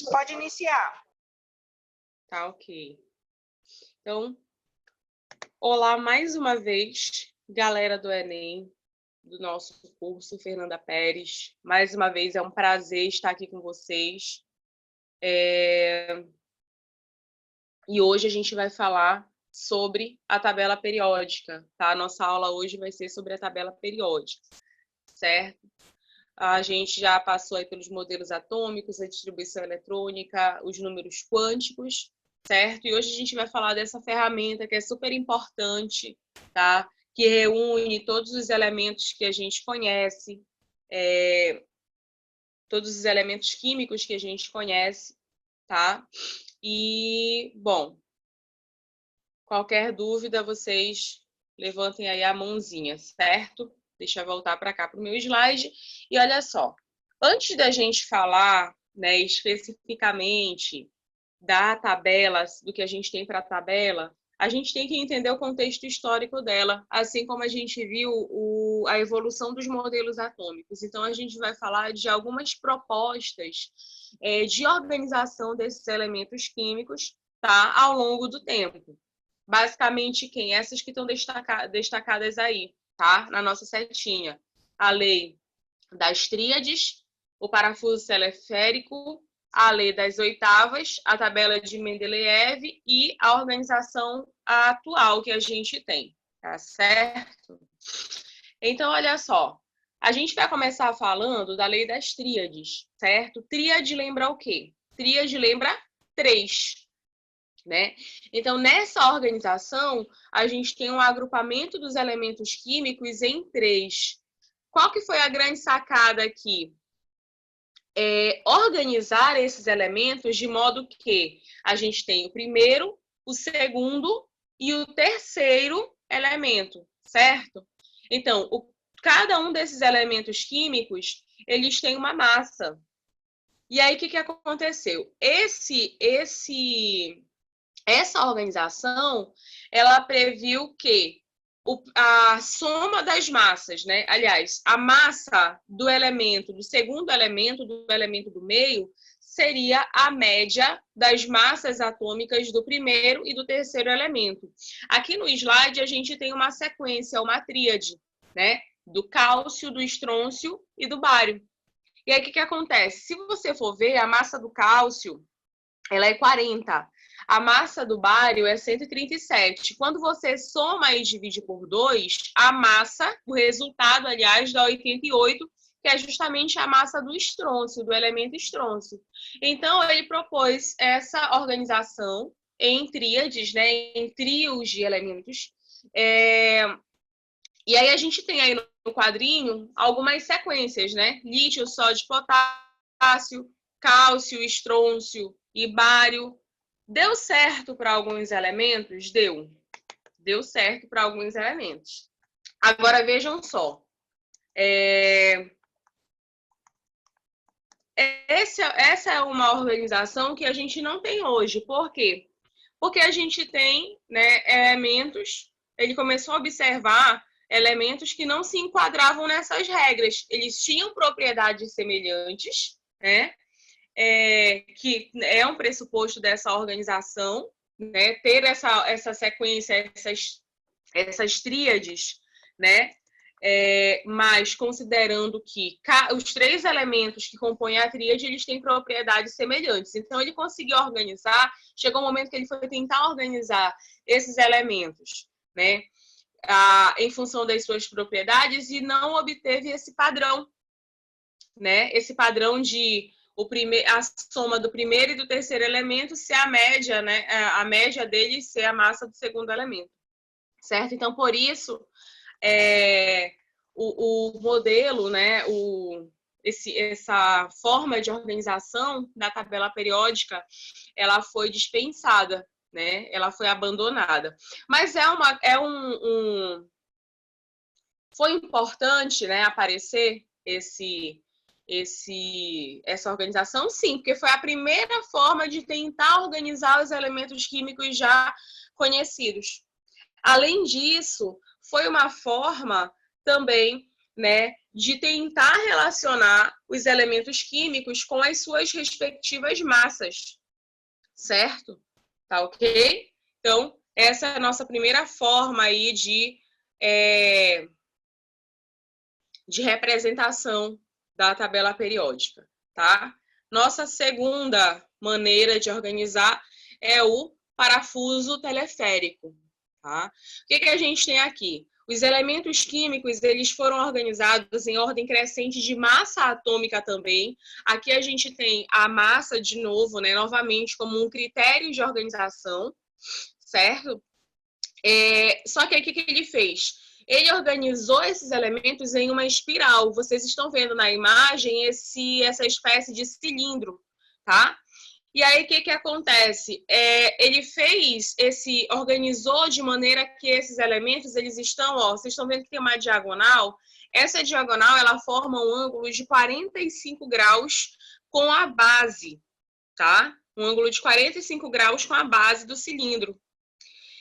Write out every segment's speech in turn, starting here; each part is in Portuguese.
Pode iniciar. Tá, ok. Então, olá mais uma vez, galera do Enem, do nosso curso Fernanda Pérez. Mais uma vez é um prazer estar aqui com vocês. E hoje a gente vai falar sobre a tabela periódica, tá? Nossa aula hoje vai ser sobre a tabela periódica, certo? A gente já passou aí pelos modelos atômicos, a distribuição eletrônica, os números quânticos, certo? E hoje a gente vai falar dessa ferramenta que é super importante, tá? Que reúne todos os elementos que a gente conhece, todos os elementos químicos que a gente conhece, tá? E, bom, qualquer dúvida, vocês levantem aí a mãozinha, certo? Deixa eu voltar para cá para o meu slide. E olha só, antes da gente falar, né, especificamente da tabela, do que a gente tem para a tabela, a gente tem que entender o contexto histórico dela, assim como a gente viu a evolução dos modelos atômicos. Então, a gente vai falar de algumas propostas de organização desses elementos químicos, tá, ao longo do tempo. Basicamente, essas que estão destacadas aí, tá? Na nossa setinha. A lei das tríades, o parafuso teleférico, a lei das oitavas, a tabela de Mendeleev e a organização atual que a gente tem, tá certo? Então, olha só. A gente vai começar falando da lei das tríades, certo? Tríade lembra o quê? Tríade lembra 3. Né? Então, nessa organização, a gente tem um agrupamento dos elementos químicos em 3. Qual que foi a grande sacada aqui? Organizar esses elementos de modo que a gente tem o primeiro, o segundo e o terceiro elemento, certo? Então, cada um desses elementos químicos, eles têm uma massa. E aí, o que aconteceu? Essa organização, ela previu que a soma das massas, né? Aliás, a massa do elemento, do segundo elemento, do elemento do meio, seria a média das massas atômicas do primeiro e do terceiro elemento. Aqui no slide, a gente tem uma sequência, uma tríade, né? Do cálcio, do estrôncio e do bário. E aí, o que acontece? Se você for ver, a massa do cálcio, ela é 40. A massa do bário é 137. Quando você soma e divide por 2, a massa, o resultado, aliás, dá 88, que é justamente a massa do estrôncio, do elemento estrôncio. Então, ele propôs essa organização em tríades, né, em trios de elementos. E aí a gente tem aí no quadrinho algumas sequências, né? Lítio, sódio, potássio, cálcio, estrôncio e bário. Deu certo para alguns elementos? Deu. Deu certo para alguns elementos. Agora, vejam só. Essa é uma organização que a gente não tem hoje. Por quê? Porque a gente tem, né, elementos... Ele começou a observar elementos que não se enquadravam nessas regras. Eles tinham propriedades semelhantes, né? Que é um pressuposto dessa organização, né? Ter essa sequência, essas tríades, né? Mas considerando que os 3 elementos que compõem a tríade, eles têm propriedades semelhantes. Então, ele conseguiu organizar, chegou um momento que ele foi tentar organizar esses elementos, né? Em função das suas propriedades e não obteve esse padrão, né? Esse padrão de a soma do primeiro e do terceiro elemento ser a média, né? A média deles ser a massa do segundo elemento, certo? Então, por isso, o modelo, né? Essa forma de organização da tabela periódica, ela foi dispensada, né? Ela foi abandonada. Mas foi importante, né, aparecer essa organização, sim, porque foi a primeira forma de tentar organizar os elementos químicos já conhecidos. Além disso, foi uma forma também né, de tentar relacionar os elementos químicos com as suas respectivas massas, certo? Tá ok? Então, essa é a nossa primeira forma aí de representação da tabela periódica, tá? Nossa segunda maneira de organizar é o parafuso teleférico, tá? O que a gente tem aqui? Os elementos químicos, eles foram organizados em ordem crescente de massa atômica também. Aqui a gente tem a massa, de novo, né, novamente, como um critério de organização, certo? Só que aí, o que ele fez? Ele organizou esses elementos em uma espiral. Vocês estão vendo na imagem essa espécie de cilindro, tá? E aí, o que acontece? Ele organizou de maneira que esses elementos, eles estão, ó, vocês estão vendo que tem uma diagonal? Essa diagonal, ela forma um ângulo de 45 graus com a base, tá? Um ângulo de 45 graus com a base do cilindro.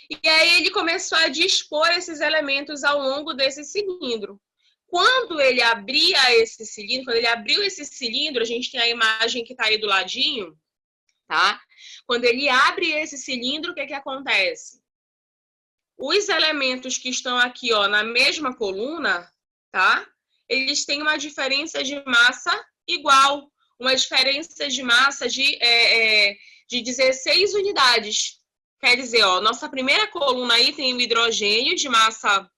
E aí ele começou a dispor esses elementos ao longo desse cilindro. Quando ele abria esse cilindro, quando ele abriu esse cilindro, a gente tem a imagem que está aí do ladinho, tá? Quando ele abre esse cilindro, o que acontece? Os elementos que estão aqui, ó, na mesma coluna, tá? Eles têm uma diferença de massa igual, uma diferença de massa de 16 unidades. Quer dizer, ó, nossa primeira coluna aí tem o hidrogênio de massa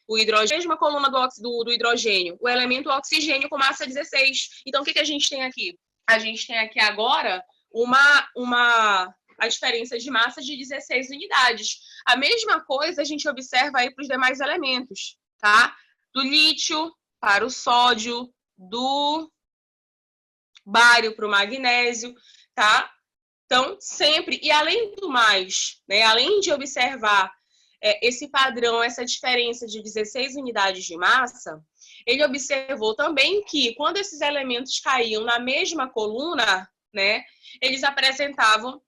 o hidrogênio, a mesma coluna do hidrogênio, o elemento oxigênio com massa 16. Então, o que a gente tem aqui? A gente tem aqui agora a diferença de massa de 16 unidades. A mesma coisa a gente observa aí para os demais elementos, tá? Do lítio para o sódio, do bário para o magnésio, tá? Então, sempre, e além do mais, né, além de observar esse padrão, essa diferença de 16 unidades de massa, ele observou também que quando esses elementos caíam na mesma coluna, né, eles apresentavam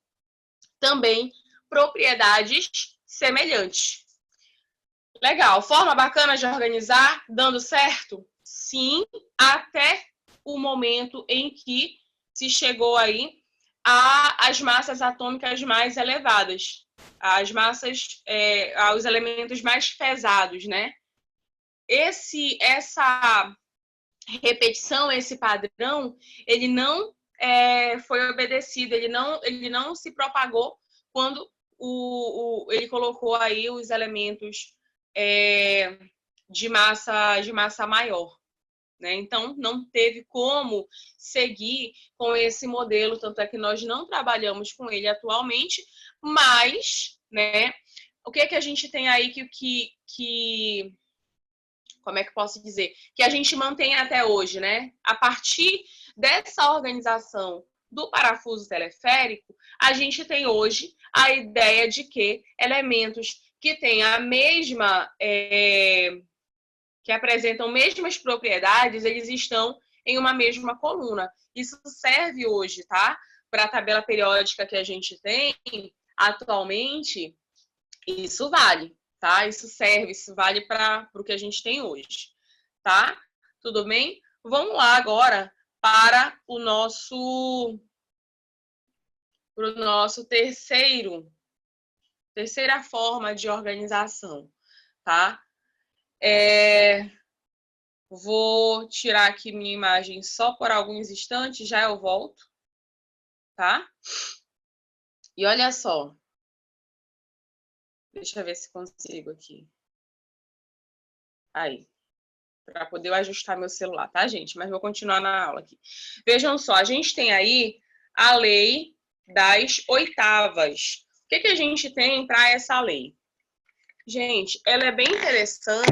também propriedades semelhantes. Legal, forma bacana de organizar, dando certo? Sim, até o momento em que se chegou aí às massas atômicas mais elevadas, aos elementos mais pesados, né? Essa repetição, esse padrão, ele não foi obedecido, ele não se propagou quando ele colocou aí os elementos de massa maior. Né? Então, não teve como seguir com esse modelo, tanto é que nós não trabalhamos com ele atualmente, mas, né, o que a gente tem aí que como é que posso dizer? Que a gente mantém até hoje, né? A partir dessa organização do parafuso teleférico, a gente tem hoje a ideia de que elementos que têm a mesma que apresentam mesmas propriedades, eles estão em uma mesma coluna. Isso serve hoje, tá? Para a tabela periódica que a gente tem atualmente, isso vale, tá? Isso serve, isso vale para o que a gente tem hoje, tá? Tudo bem? Vamos lá agora para o nosso terceira forma de organização, tá? Vou tirar aqui minha imagem só por alguns instantes, já eu volto, tá? E olha só. Deixa eu ver se consigo aqui. Aí. Para poder ajustar meu celular, tá, gente? Mas vou continuar na aula aqui. Vejam só, a gente tem aí a lei das oitavas. O que a gente tem para essa lei? Gente, ela é bem interessante.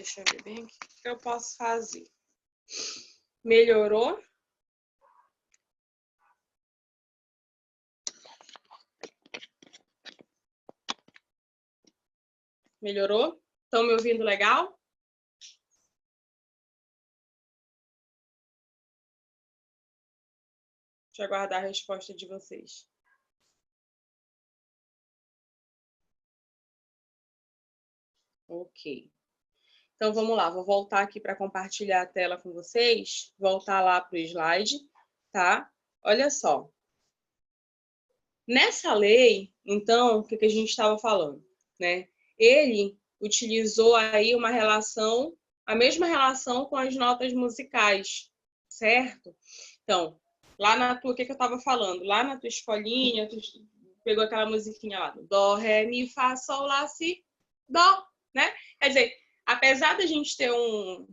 Deixa eu ver bem aqui o que eu posso fazer. Melhorou? Melhorou? Estão me ouvindo legal? Deixa eu aguardar a resposta de vocês. Ok. Então, vamos lá. Vou voltar aqui para compartilhar a tela com vocês. Voltar lá para o slide, tá? Olha só. Nessa lei, então, o que a gente estava falando, né? Ele utilizou aí uma relação, a mesma relação com as notas musicais, certo? Então, lá na tua, o que eu estava falando? Lá na tua escolinha, tu pegou aquela musiquinha lá, dó, ré, mi, fá, sol, lá, si, dó, né? Quer dizer, apesar da gente ter um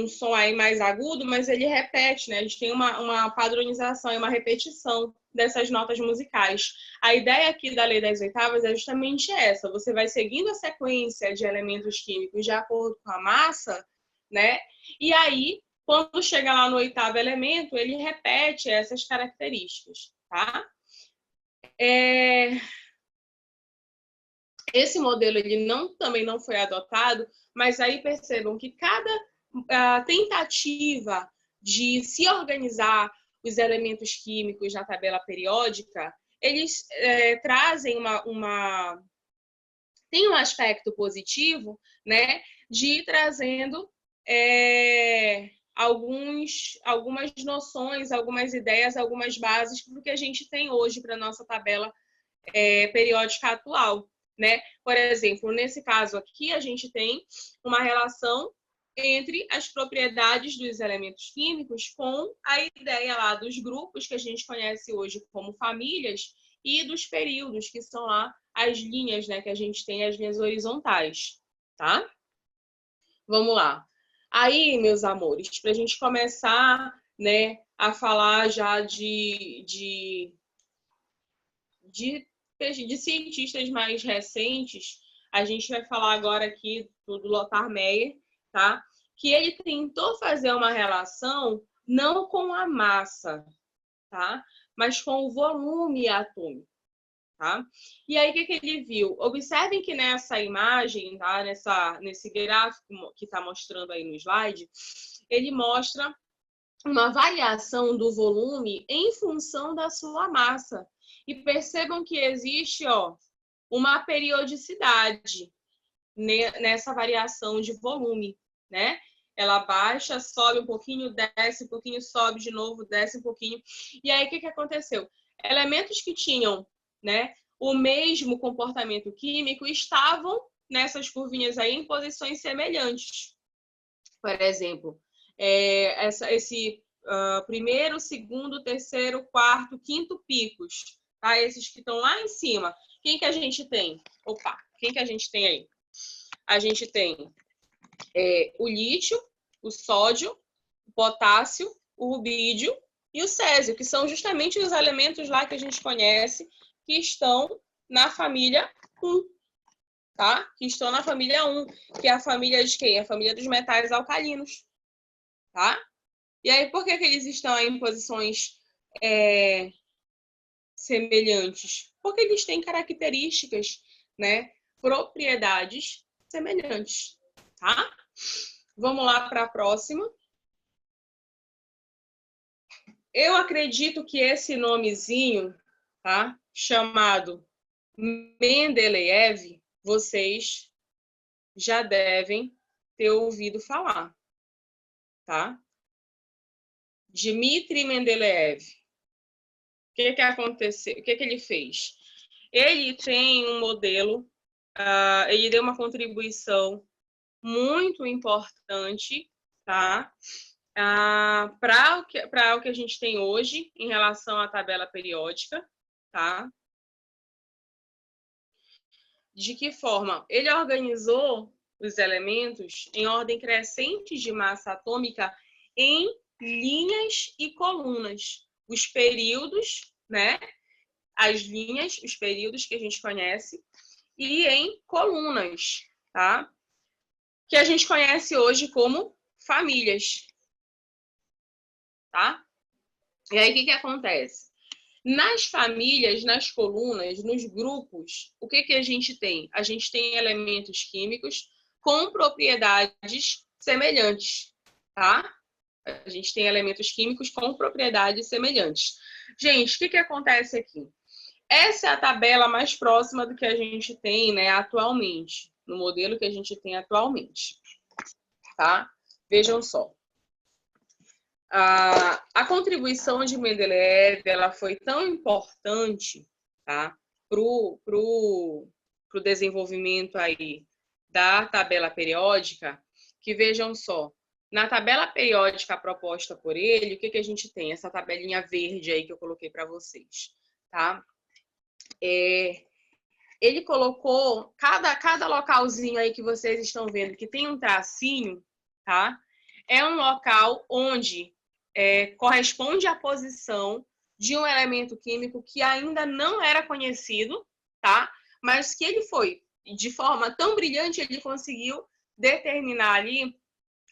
som aí mais agudo, mas ele repete, né? A gente tem uma padronização e uma repetição dessas notas musicais. A ideia aqui da lei das oitavas é justamente essa. Você vai seguindo a sequência de elementos químicos de acordo com a massa, né? E aí, quando chega lá no oitavo elemento, ele repete essas características, tá? Esse modelo ele também não foi adotado, mas aí percebam que cada tentativa de se organizar os elementos químicos na tabela periódica, eles trazem tem um aspecto positivo, né, de ir trazendo algumas noções, algumas ideias, algumas bases para o que a gente tem hoje para a nossa tabela periódica atual, né? Por exemplo, nesse caso aqui, a gente tem uma relação entre as propriedades dos elementos químicos com a ideia lá dos grupos que a gente conhece hoje como famílias e dos períodos, que são lá as linhas, né, que a gente tem, as linhas horizontais, tá? Vamos lá. Aí, meus amores, para a gente começar, né, a falar já de cientistas mais recentes, a gente vai falar agora aqui do Lothar Meyer, tá? Que ele tentou fazer uma relação não com a massa, tá? Mas com o volume atômico, tá? E aí, o que ele viu? Observem que nessa imagem, tá? Nesse gráfico que está mostrando aí no slide, ele mostra uma variação do volume em função da sua massa. E percebam que existe, uma periodicidade nessa variação de volume, né? Ela baixa, sobe um pouquinho, desce um pouquinho, sobe de novo, desce um pouquinho. E aí, o que aconteceu? Elementos que tinham, né, o mesmo comportamento químico estavam nessas curvinhas aí em posições semelhantes. Por exemplo, esse primeiro, segundo, terceiro, quarto, quinto picos, tá? Esses que estão lá em cima. Quem que a gente tem? Opa, quem que a gente tem aí? A gente tem o lítio, o sódio, o potássio, o rubídio e o césio, que são justamente os elementos lá que a gente conhece que estão na família 1, tá? Que estão na família 1, que é a família de quem? A família dos metais alcalinos, tá? E aí, por que eles estão em posições semelhantes? Porque eles têm características, né? Propriedades semelhantes, tá? Vamos lá para a próxima. Eu acredito que esse nomezinho, tá? Chamado Mendeleev, vocês já devem ter ouvido falar, tá? Dmitri Mendeleev. O que aconteceu? O que ele fez? Ele tem um modelo, ele deu uma contribuição muito importante, tá? Para o que a gente tem hoje em relação à tabela periódica, tá? De que forma? Ele organizou os elementos em ordem crescente de massa atômica em linhas e colunas. Os períodos, né? As linhas, os períodos que a gente conhece, e em colunas, tá? que a gente conhece hoje como famílias, tá? E aí, o que acontece? Nas famílias, nas colunas, nos grupos, o que a gente tem? A gente tem elementos químicos com propriedades semelhantes, tá? A gente tem elementos químicos com propriedades semelhantes. Gente, o que acontece aqui? Essa é a tabela mais próxima do que a gente tem, né, atualmente, no modelo que a gente tem atualmente, tá? Vejam só. A contribuição de Mendeleev, ela foi tão importante, tá, pro desenvolvimento aí da tabela periódica, que vejam só, na tabela periódica proposta por ele, o que a gente tem? Essa tabelinha verde aí que eu coloquei para vocês, tá? Ele colocou cada localzinho aí que vocês estão vendo que tem um tracinho, tá? É um local onde corresponde à posição de um elemento químico que ainda não era conhecido, tá? Mas que ele foi, de forma tão brilhante, ele conseguiu determinar ali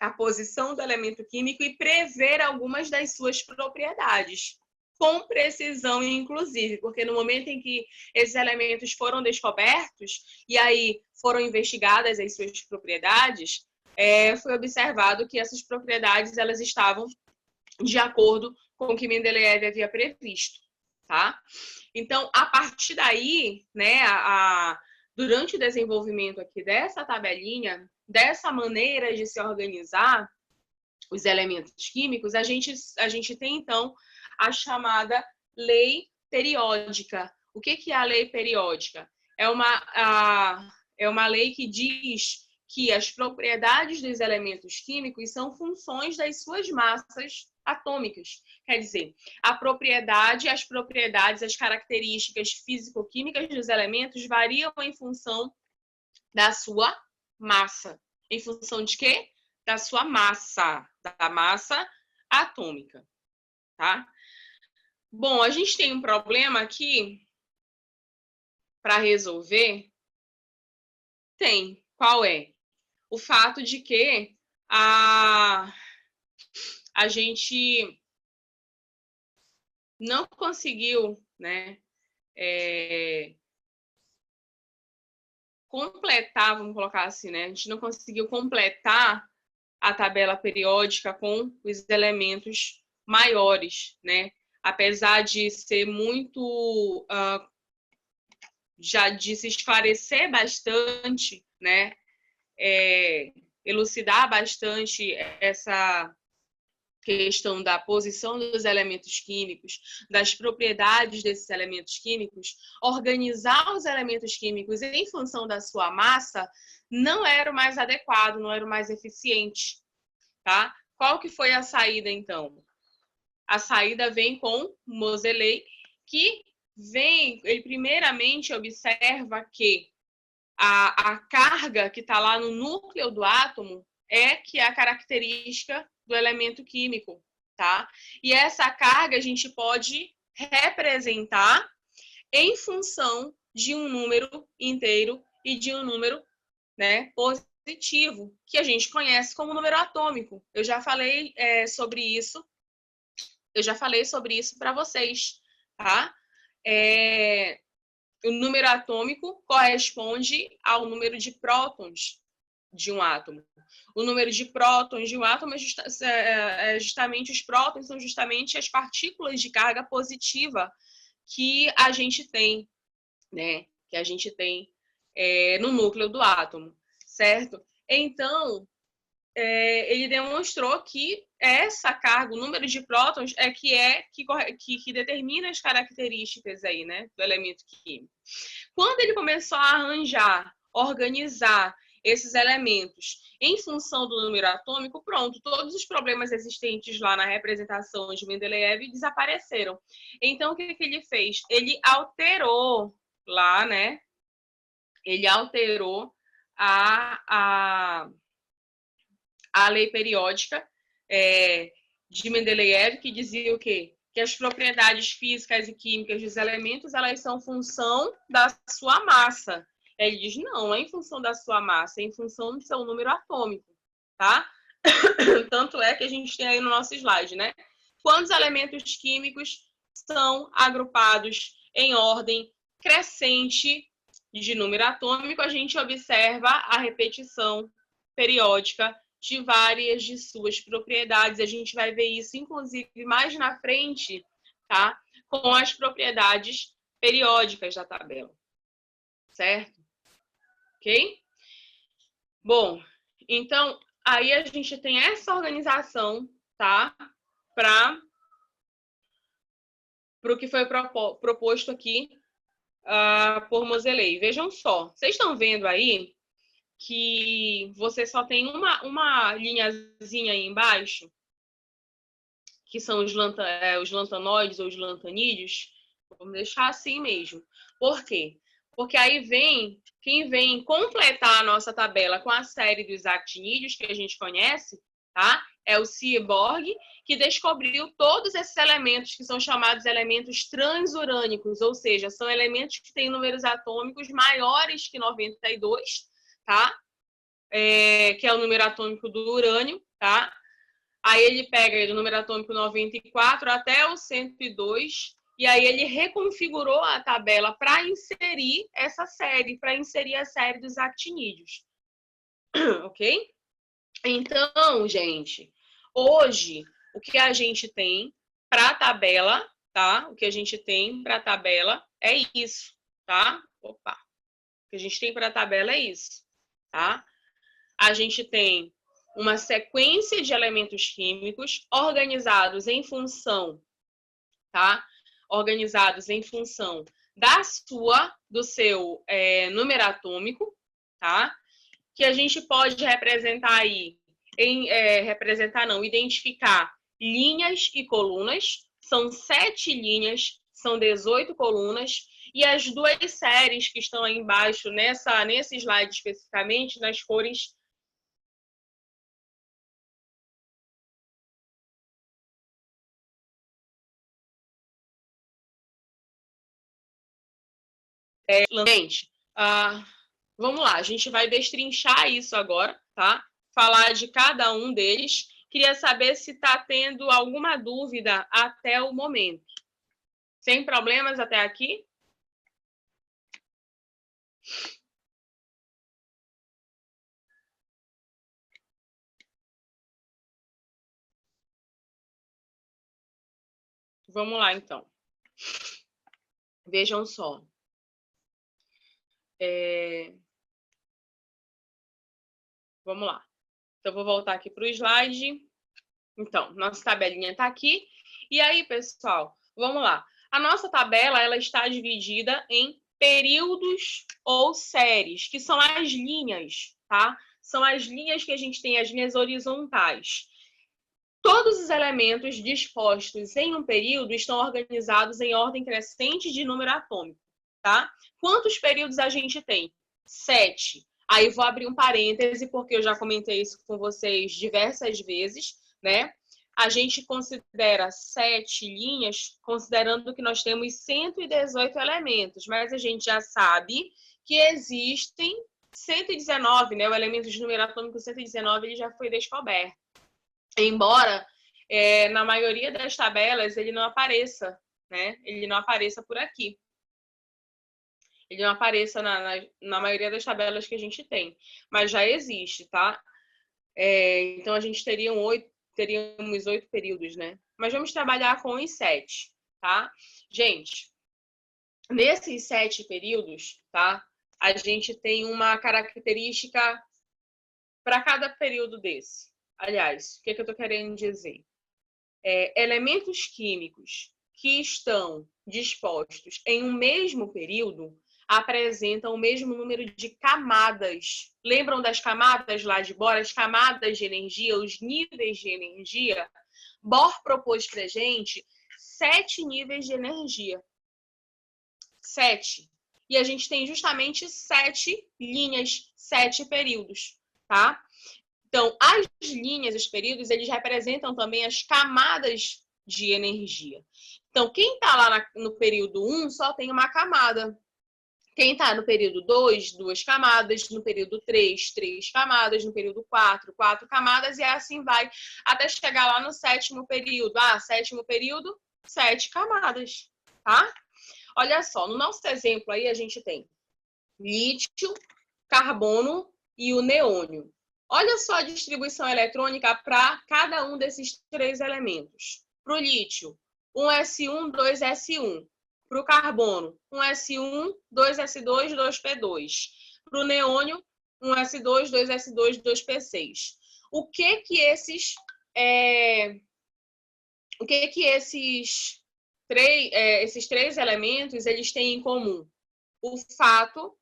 a posição do elemento químico e prever algumas das suas propriedades, com precisão, inclusive, porque no momento em que esses elementos foram descobertos e aí foram investigadas as suas propriedades, foi observado que essas propriedades elas estavam de acordo com o que Mendeleev havia previsto, tá? Então, a partir daí, né, durante o desenvolvimento aqui dessa tabelinha, dessa maneira de se organizar os elementos químicos, a gente tem, então, a chamada lei periódica. O que é a lei periódica? É uma lei que diz que as propriedades dos elementos químicos são funções das suas massas atômicas. Quer dizer, as propriedades, as características físico-químicas dos elementos variam em função da sua massa. Em função de quê? Da sua massa, da massa atômica, tá? Bom, a gente tem um problema aqui para resolver. Tem. Qual é? O fato de que a gente não conseguiu, né, completar, vamos colocar assim, né? A gente não conseguiu completar a tabela periódica com os elementos maiores, né? Apesar de ser muito, já de se esclarecer bastante, né? Elucidar bastante essa questão da posição dos elementos químicos, das propriedades desses elementos químicos, organizar os elementos químicos em função da sua massa não era o mais adequado, não era o mais eficiente, tá? Qual que foi a saída, então? A saída vem com Moseley, que ele primeiramente observa que a carga que está lá no núcleo do átomo que é a característica do elemento químico, tá? E essa carga a gente pode representar em função de um número inteiro e de um número, né, positivo, que a gente conhece como número atômico. Eu já falei sobre isso. Eu já falei sobre isso para vocês, tá? O número atômico corresponde ao número de prótons de um átomo. O número de prótons de um átomo justamente os prótons são justamente as partículas de carga positiva que a gente tem, né? Que a gente tem no núcleo do átomo, certo? Então, ele demonstrou que essa carga, o número de prótons, que determina as características aí, né, do elemento químico. Quando ele começou a arranjar, organizar esses elementos em função do número atômico, pronto, todos os problemas existentes lá na representação de Mendeleev desapareceram. Então, o que ele fez? Ele alterou lá, né? Ele alterou a lei periódica de Mendeleev, que dizia o quê? Que as propriedades físicas e químicas dos elementos, elas são função da sua massa. Ele diz, não é em função da sua massa, é em função do seu número atômico, tá? Tanto é que a gente tem aí no nosso slide, né? Quantos elementos químicos são agrupados em ordem crescente de número atômico? A gente observa a repetição periódica de várias de suas propriedades. A gente vai ver isso, inclusive, mais na frente, tá? Com as propriedades periódicas da tabela. Certo? Ok? Bom, então, aí a gente tem essa organização, tá? Para o que foi proposto aqui por Moseley. Vejam só, vocês estão vendo aí que você só tem uma linhazinha aí embaixo, que são os lantanoides ou os lantanídeos. Vamos deixar assim mesmo. Por quê? Porque aí quem vem completar a nossa tabela com a série dos actinídeos que a gente conhece, tá? É o Seaborg, que descobriu todos esses elementos que são chamados elementos transurânicos, ou seja, são elementos que têm números atômicos maiores que 92, tá? Que é o número atômico do urânio, tá? Aí ele pega do número atômico 94 até o 102, e aí ele reconfigurou a tabela para inserir essa série, para inserir a série dos actinídeos. Ok? Então, gente, hoje, o que a gente tem para a tabela, tá? O que a gente tem para a tabela é isso, tá? Opa! O que a gente tem para a tabela é isso, tá? A gente tem uma sequência de elementos químicos organizados em função, tá? Organizados em função do seu número atômico, tá? Que a gente pode representar aí, identificar linhas e colunas. São 7 linhas, são 18 colunas, e as duas séries que estão aí embaixo, nesse slide especificamente, nas cores gente, vamos lá, a gente vai destrinchar isso agora, tá? Falar de cada um deles. Queria saber se está tendo alguma dúvida até o momento. Sem problemas até aqui? Vamos lá, então. Vejam só. Vamos lá. Então, vou voltar aqui para o slide. Então, nossa tabelinha está aqui. E aí, pessoal, vamos lá. A nossa tabela ela está dividida em períodos ou séries, que são as linhas, tá? São as linhas que a gente tem, as linhas horizontais. Todos os elementos dispostos em um período estão organizados em ordem crescente de número atômico, tá? Quantos períodos a gente tem? 7. Aí vou abrir um parêntese, porque eu já comentei isso com vocês diversas vezes, né? A gente considera 7 linhas, considerando que nós temos 118 elementos, mas a gente já sabe que existem 119, né? O elemento de número atômico 119 ele já foi descoberto. Embora na maioria das tabelas ele não apareça, né? Ele não apareça por aqui. Ele não apareça na maioria das tabelas que a gente tem. Mas já existe, tá? Então a gente teríamos 8 períodos, né? Mas vamos trabalhar com os 7, tá? Gente, nesses 7 períodos, tá? A gente tem uma característica para cada período desse. Aliás, o que eu estou querendo dizer? Elementos químicos que estão dispostos em um mesmo período apresentam o mesmo número de camadas. Lembram das camadas lá de Bohr? As camadas de energia, os níveis de energia? Bohr propôs para a gente 7 níveis de energia. 7. E a gente tem justamente 7 linhas, 7 períodos, tá? Então, as linhas, os períodos, eles representam também as camadas de energia. Então, quem está lá no período 1 só tem uma camada, Quem está no período 2, 2 camadas, no período 3, 3 camadas, no período 4, 4 camadas, e assim vai até chegar lá no sétimo período. Sétimo período, 7 camadas, tá? Olha só, no nosso exemplo aí a gente tem lítio, carbono e o neônio. Olha só a distribuição eletrônica para cada um desses 3 elementos. Para o lítio, 1s1, 2s1. Para o carbono, 1s1, 2s2, 2p2. Para o neônio, 1s2, 2s2, 2p6. O que que esses três elementos eles têm em comum? O fato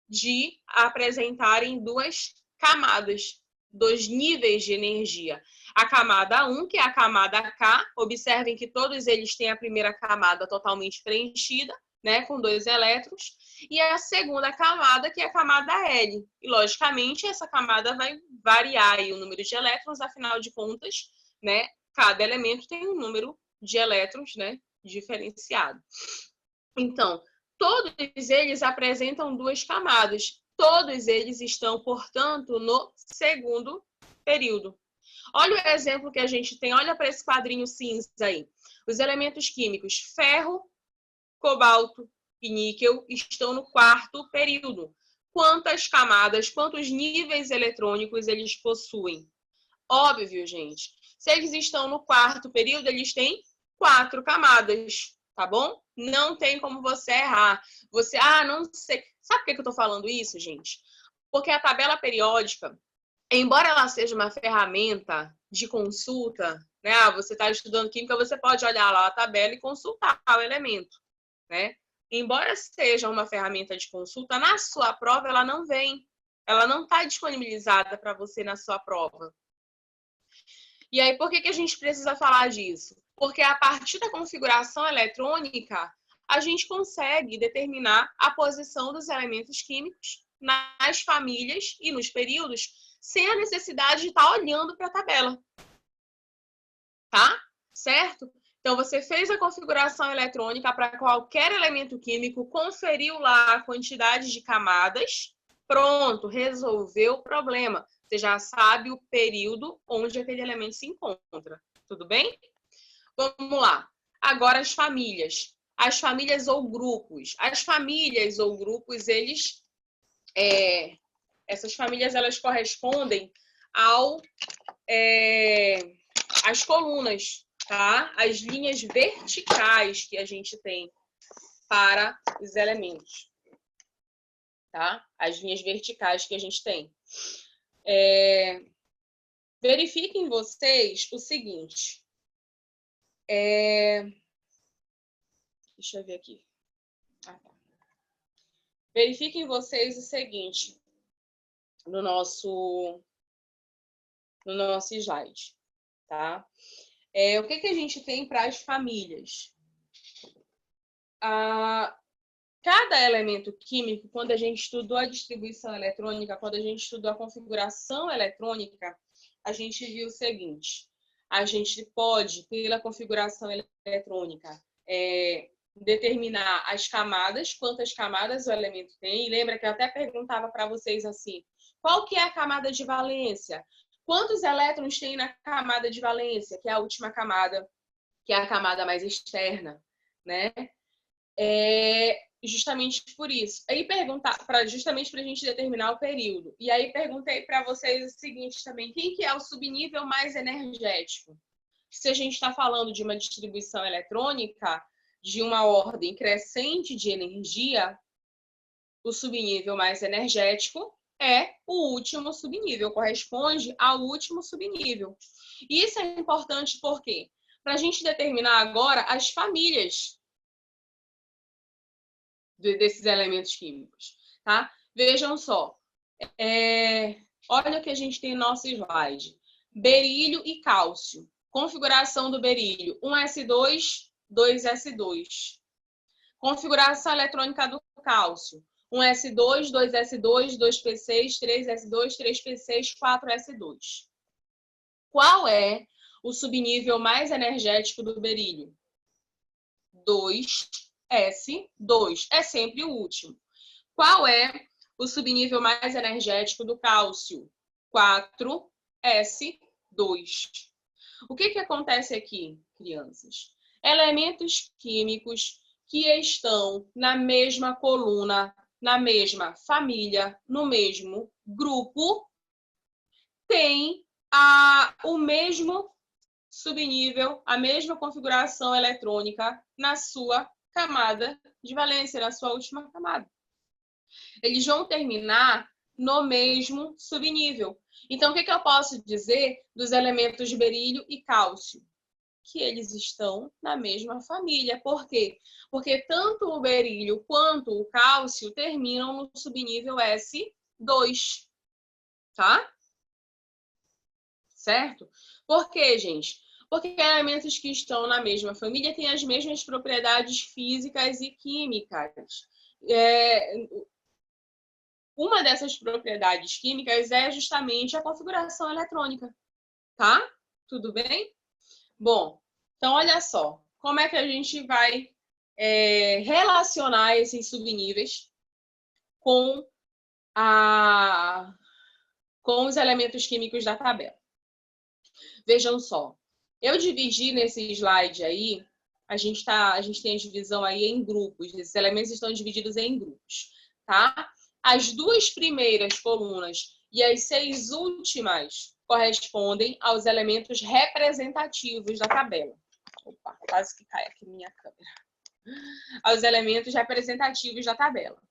de apresentarem 2 camadas, 2 níveis de energia. A camada 1, que é a camada K, observem que todos eles têm a primeira camada totalmente preenchida, né, com 2 elétrons, e a segunda camada, que é a camada L. E, logicamente, essa camada vai variar aí o número de elétrons, afinal de contas, né, cada elemento tem um número de elétrons, né, diferenciado. Então, todos eles apresentam 2 camadas. Todos eles estão, portanto, no segundo período. Olha o exemplo que a gente tem. Olha para esse quadrinho cinza aí. Os elementos químicos ferro, cobalto e níquel estão no quarto período. Quantas camadas, quantos níveis eletrônicos eles possuem? Óbvio, gente. Se eles estão no quarto período, eles têm 4 camadas, tá bom? Não tem como você errar. Você, não sei. Sabe por que eu tô falando isso, gente? Porque a tabela periódica, embora ela seja uma ferramenta de consulta, né? Você está estudando química, você pode olhar lá a tabela e consultar o elemento, né? Embora seja uma ferramenta de consulta, na sua prova ela não vem. Ela não está disponibilizada para você na sua prova. E aí, por que a gente precisa falar disso? Porque a partir da configuração eletrônica, a gente consegue determinar a posição dos elementos químicos nas famílias e nos períodos, sem a necessidade de estar olhando para a tabela. Tá? Certo? Então, você fez a configuração eletrônica para qualquer elemento químico, conferiu lá a quantidade de camadas, pronto, resolveu o problema. Você já sabe o período onde aquele elemento se encontra. Tudo bem? Vamos lá. Agora as famílias. As famílias ou grupos. As famílias ou grupos, essas famílias, elas correspondem às colunas, tá? As linhas verticais que a gente tem para os elementos. Tá? As linhas verticais que a gente tem. Verifiquem vocês o seguinte. Deixa eu ver aqui. Tá. Verifiquem vocês o seguinte no nosso slide. Tá? O que a gente tem para as famílias? Cada elemento químico, quando a gente estudou a distribuição eletrônica, quando a gente estudou a configuração eletrônica, a gente viu o seguinte: a gente pode, pela configuração eletrônica, determinar as camadas, quantas camadas o elemento tem. E lembra que eu até perguntava para vocês assim, qual que é a camada de valência? Quantos elétrons tem na camada de valência, que é a última camada, que é a camada mais externa, né? Justamente por isso. Aí justamente para a gente determinar o período. E aí perguntei para vocês o seguinte também: quem que é o subnível mais energético? Se a gente está falando de uma distribuição eletrônica de uma ordem crescente de energia, o subnível mais energético é o último subnível, corresponde ao último subnível. E isso é importante porque para a gente determinar agora as famílias desses elementos químicos, tá? Vejam só. Olha o que a gente tem no nosso slide. Berílio e cálcio. Configuração do berílio: 1s2, 2s2. Configuração eletrônica do cálcio: 1s2, 2s2, 2p6, 3s2, 3p6, 4s2. Qual é o subnível mais energético do berílio? 2S2. É sempre o último. Qual é o subnível mais energético do cálcio? 4S2. O que acontece aqui, crianças? Elementos químicos que estão na mesma coluna, na mesma família, no mesmo grupo, têm o mesmo subnível, a mesma configuração eletrônica na sua camada de valência, na sua última camada. Eles vão terminar no mesmo subnível. Então, o que eu posso dizer dos elementos de berílio e cálcio? Que eles estão na mesma família. Por quê? Porque tanto o berílio quanto o cálcio terminam no subnível S2, tá? Certo? Por quê, gente? Porque elementos que estão na mesma família têm as mesmas propriedades físicas e químicas. Uma dessas propriedades químicas é justamente a configuração eletrônica, tá? Tudo bem? Bom, então olha só, como é que a gente vai relacionar esses subníveis com os elementos químicos da tabela. Vejam só, eu dividi nesse slide aí, a gente tem a divisão aí em grupos, esses elementos estão divididos em grupos, tá? As duas primeiras colunas e as 6 últimas correspondem aos elementos representativos da tabela. Opa, quase que cai aqui minha câmera. Aos elementos representativos da tabela.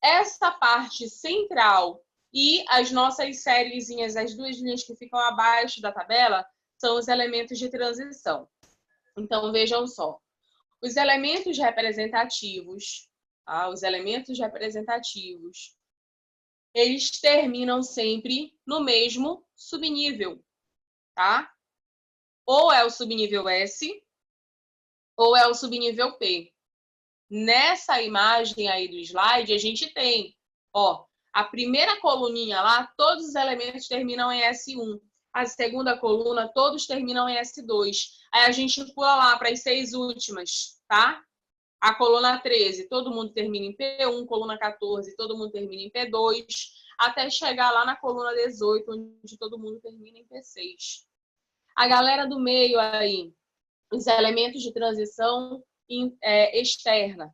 Essa parte central e as nossas sériezinhas, as duas linhas que ficam abaixo da tabela, são os elementos de transição. Então, vejam só. Os elementos representativos, os elementos representativos, eles terminam sempre no mesmo subnível, tá? Ou é o subnível S, ou é o subnível P. Nessa imagem aí do slide, a gente tem, ó, a primeira coluninha lá, todos os elementos terminam em S1. A segunda coluna, todos terminam em S2. Aí a gente pula lá para as 6 últimas, tá? A coluna 13, todo mundo termina em P1, coluna 14, todo mundo termina em P2, até chegar lá na coluna 18, onde todo mundo termina em P6. A galera do meio aí, os elementos de transição externa,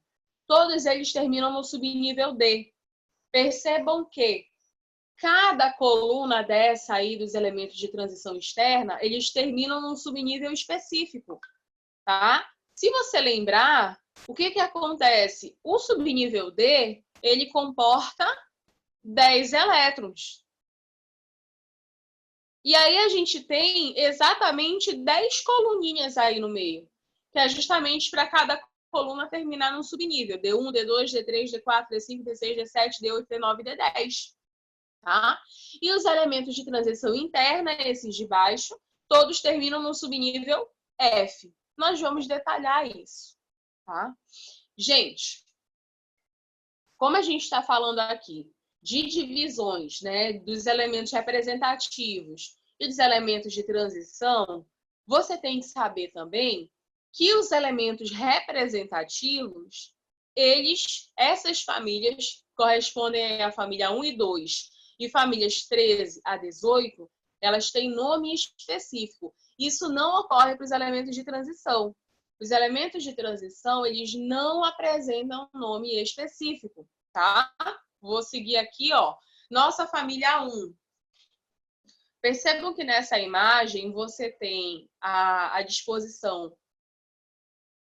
todos eles terminam no subnível D. Percebam que cada coluna dessa aí dos elementos de transição externa, eles terminam num subnível específico, tá? Se você lembrar, o que acontece? O subnível D, ele comporta 10 elétrons. E aí a gente tem exatamente 10 coluninhas aí no meio, que é justamente para cada coluna terminar num subnível. D1, D2, D3, D4, D5, D6, D7, D8, D9 e D10. Tá? E os elementos de transição interna, esses de baixo, todos terminam no subnível F. Nós vamos detalhar isso. Tá? Gente, como a gente está falando aqui de divisões, né, dos elementos representativos e dos elementos de transição, você tem que saber também que os elementos representativos, essas famílias correspondem à família 1 e 2, e famílias 13 a 18, elas têm nome específico. Isso não ocorre para os elementos de transição. Os elementos de transição, eles não apresentam nome específico, tá? Vou seguir aqui, ó. Nossa família 1. Percebam que nessa imagem você tem a disposição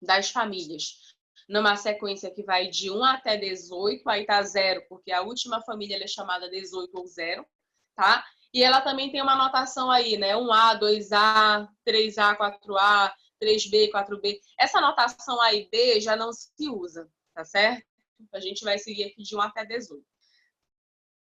das famílias numa sequência que vai de 1 até 18, aí tá 0, porque a última família é chamada 18 ou 0, tá? E ela também tem uma notação aí, né? 1A, 2A, 3A, 4A, 3B, 4B. Essa notação A e B já não se usa, tá certo? A gente vai seguir aqui de 1 até 18.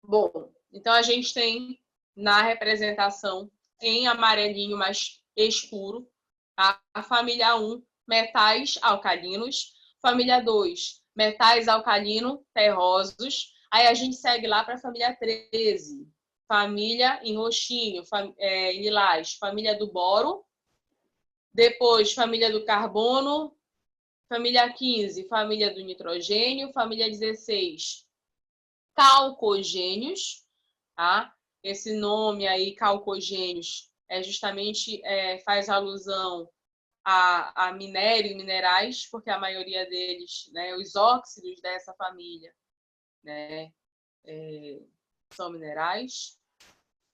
Bom, então a gente tem na representação em amarelinho mais escuro, tá? A família 1, metais alcalinos. Família 2, metais alcalino terrosos. Aí a gente segue lá para a família 13, família em roxinho, em lilás, família do boro. Depois, família do carbono. Família 15, família do nitrogênio. Família 16, calcogênios, tá? Esse nome aí, calcogênios, justamente faz alusão a minério e minerais, porque a maioria deles, né, os óxidos dessa família, né, são minerais.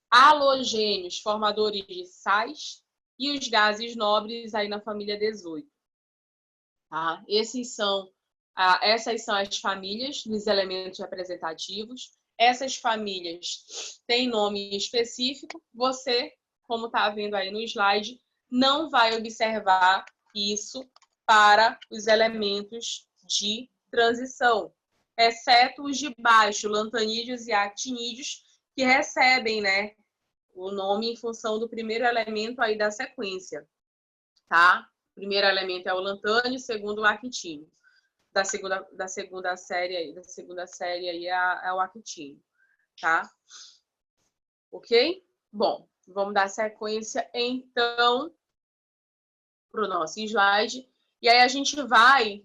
Halogênios, formadores de sais, e os gases nobres aí na família 18. Tá? Essas são as famílias dos elementos representativos. Essas famílias têm nome específico. Você, como está vendo aí no slide, não vai observar isso para os elementos de transição, exceto os de baixo, lantanídeos e actinídeos, que recebem, né, o nome em função do primeiro elemento aí da sequência, tá? O primeiro elemento é o lantânio, o segundo o actínio. Da segunda série aí é o actínio, tá? Ok? Bom, vamos dar sequência então para o nosso slide. E aí a gente vai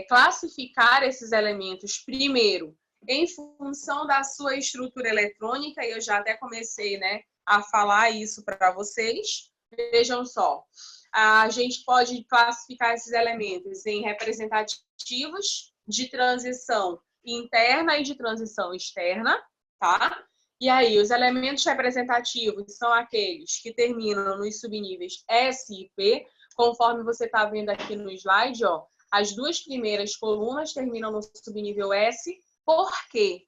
classificar esses elementos primeiro em função da sua estrutura eletrônica, e eu já até comecei, né, a falar isso para vocês. Vejam só, a gente pode classificar esses elementos em representativos, de transição interna e de transição externa, tá? E aí, os elementos representativos são aqueles que terminam nos subníveis S e P, conforme você está vendo aqui no slide, ó, as duas primeiras colunas terminam no subnível S. Por quê?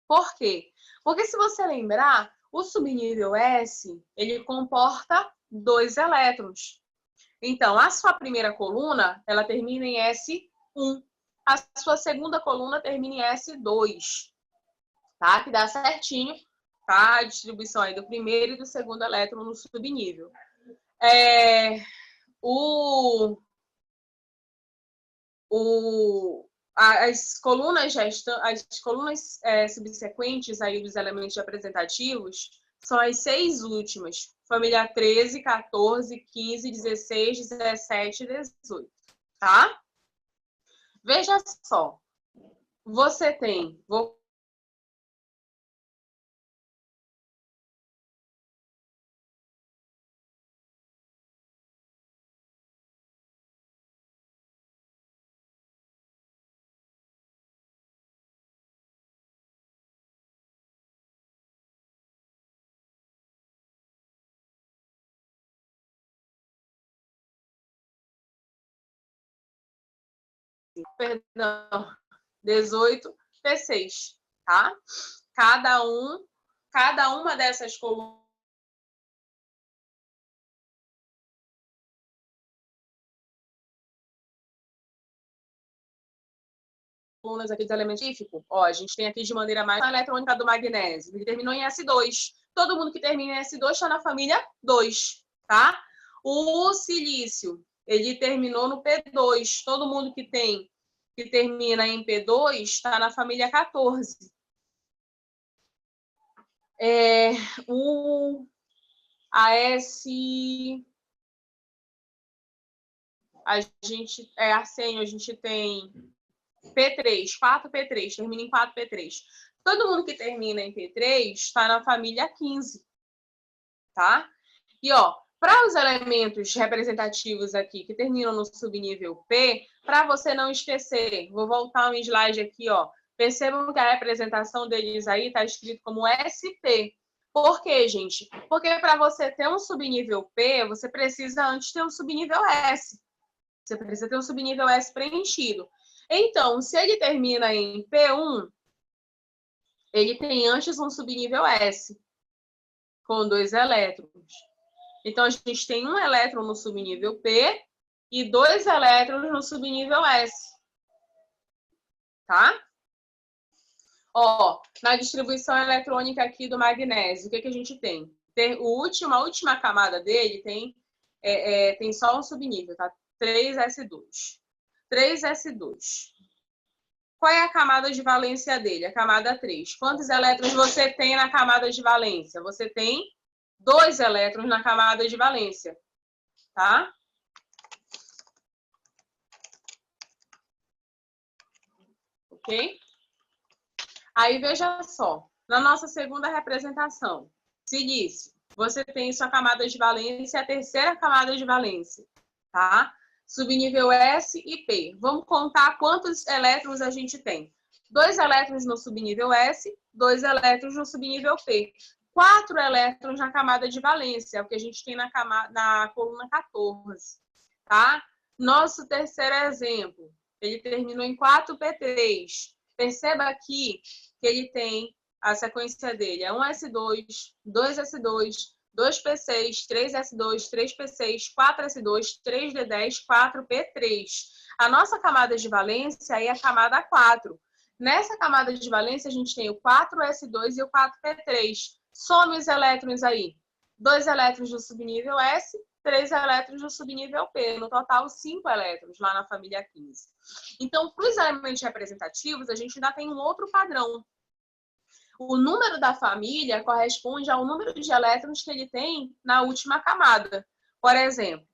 Por quê? Porque se você lembrar, o subnível S, ele comporta 2 elétrons. Então, a sua primeira coluna, ela termina em S1. A sua segunda coluna termina em S2. Tá? Que dá certinho, tá? A distribuição aí do primeiro e do segundo elétron no subnível. As colunas subsequentes aí dos elementos representativos são as 6 últimas. Família 13, 14, 15, 16, 17 e 18. Tá? Veja só. Você tem... Perdão, 18, P6, tá? Cada uma dessas colunas aqui dos elementos científicos, ó, a gente tem aqui de maneira mais a eletrônica do magnésio, ele terminou em S2. Todo mundo que termina em S2 está na família 2, tá? O silício, ele terminou no P2. Todo mundo que termina em P2 está na família 14. Arsênio, a gente tem P3, 4P3, termina em 4P3. Todo mundo que termina em P3 está na família 15, tá? E, ó, para os elementos representativos aqui que terminam no subnível P, para você não esquecer, vou voltar um slide aqui, ó. Percebam que a representação deles aí está escrito como SP. Por quê, gente? Porque para você ter um subnível P, você precisa antes ter um subnível S. Você precisa ter um subnível S preenchido. Então, se ele termina em P1, ele tem antes um subnível S, com 2 elétrons. Então, a gente tem um elétron no subnível P e 2 elétrons no subnível S. Tá? Ó, na distribuição eletrônica aqui do magnésio, o que a gente tem? A última camada dele tem só um subnível, tá? 3S2. 3S2. Qual é a camada de valência dele? A camada 3. Quantos elétrons você tem na camada de valência? Você tem 2 elétrons na camada de valência, tá? Ok? Aí, veja só, na nossa segunda representação, silício, você tem sua camada de valência, a terceira camada de valência, tá? Subnível S e P. Vamos contar quantos elétrons a gente tem. 2 elétrons no subnível S, 2 elétrons no subnível P. 4 elétrons na camada de valência, é o que a gente tem na coluna 14, tá? Nosso terceiro exemplo, ele terminou em 4P3. Perceba aqui que ele tem a sequência dele. É 1S2, 2S2, 2P6, 3S2, 3P6, 4S2, 3D10, 4P3. A nossa camada de valência é a camada 4. Nessa camada de valência, a gente tem o 4S2 e o 4P3. Some os elétrons aí. 2 elétrons no subnível S, 3 elétrons no subnível P. No total, 5 elétrons lá na família 15. Então, para os elementos representativos, a gente ainda tem um outro padrão. O número da família corresponde ao número de elétrons que ele tem na última camada. Por exemplo,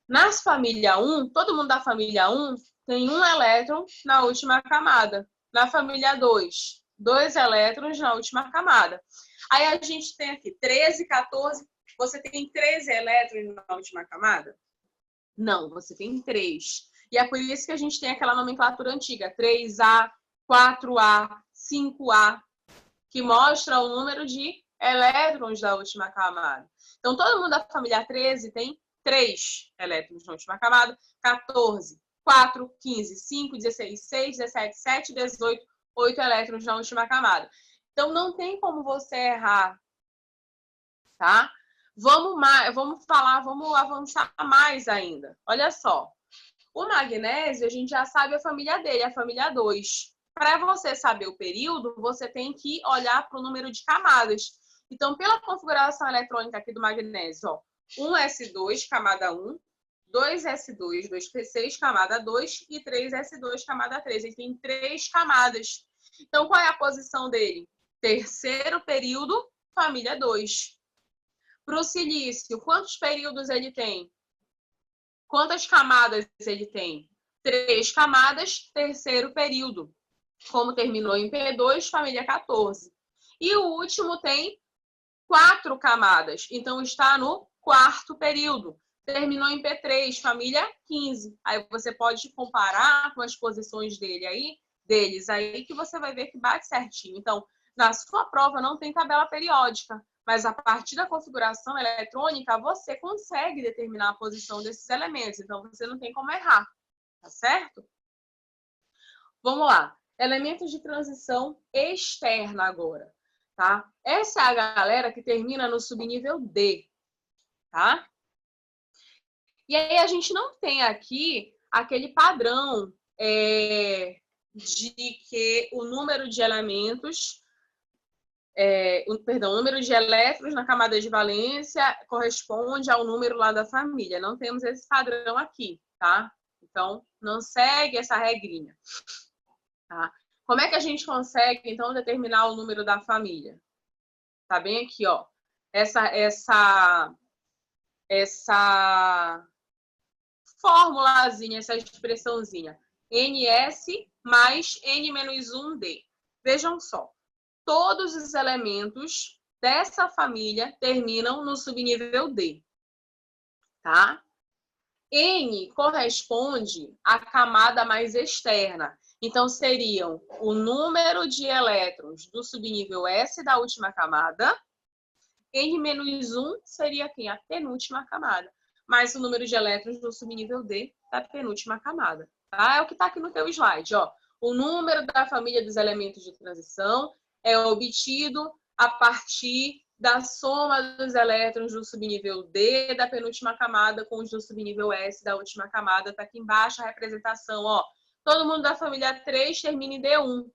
na família 1, todo mundo da família 1 tem 1 elétron na última camada. Na família 2, 2 elétrons na última camada. Aí a gente tem aqui 13, 14. Você tem 13 elétrons na última camada? Não, você tem 3. E é por isso que a gente tem aquela nomenclatura antiga, 3A, 4A, 5A, que mostra o número de elétrons da última camada. Então, todo mundo da família 13 tem 3 elétrons na última camada, 14, 4, 15, 5, 16, 6, 17, 7, 18, 8 elétrons na última camada. Então, não tem como você errar, tá? Vamos avançar mais ainda. Olha só. O magnésio, a gente já sabe a família dele, a família 2. Para você saber o período, você tem que olhar para o número de camadas. Então, pela configuração eletrônica aqui do magnésio, ó, 1S2, camada 1, 2S2, 2P6, camada 2 e 3S2, camada 3. Ele tem 3 camadas. Então, qual é a posição dele? Terceiro período, família 2. Para o silício, quantos períodos ele tem? Quantas camadas ele tem? 3 camadas, terceiro período. Como terminou em P2, família 14. E o último tem 4 camadas. Então, está no quarto período. Terminou em P3, família 15. Aí você pode comparar com as posições deles aí, que você vai ver que bate certinho. Então, na sua prova não tem tabela periódica, mas a partir da configuração eletrônica, você consegue determinar a posição desses elementos. Então, você não tem como errar, tá certo? Vamos lá. Elementos de transição externa agora, tá? Essa é a galera que termina no subnível D, tá? E aí a gente não tem aqui aquele padrão de que o número de elementos, o número de elétrons na camada de valência corresponde ao número lá da família. Não temos esse padrão aqui, tá? Então, não segue essa regrinha. Tá? Como é que a gente consegue, então, determinar o número da família? Tá bem aqui, ó. Essa formulazinha, essa expressãozinha. NS mais N-1D. Vejam só. Todos os elementos dessa família terminam no subnível D. Tá? N corresponde à camada mais externa. Então, seriam o número de elétrons do subnível S da última camada. N-1 seria quem? A penúltima camada. Mais o número de elétrons do subnível D da penúltima camada. Tá? É o que está aqui no teu slide. Ó. O número da família dos elementos de transição é obtido a partir da soma dos elétrons do subnível D da penúltima camada com os do subnível S da última camada. Está aqui embaixo a representação. Ó. Todo mundo da família 3 termina em D1.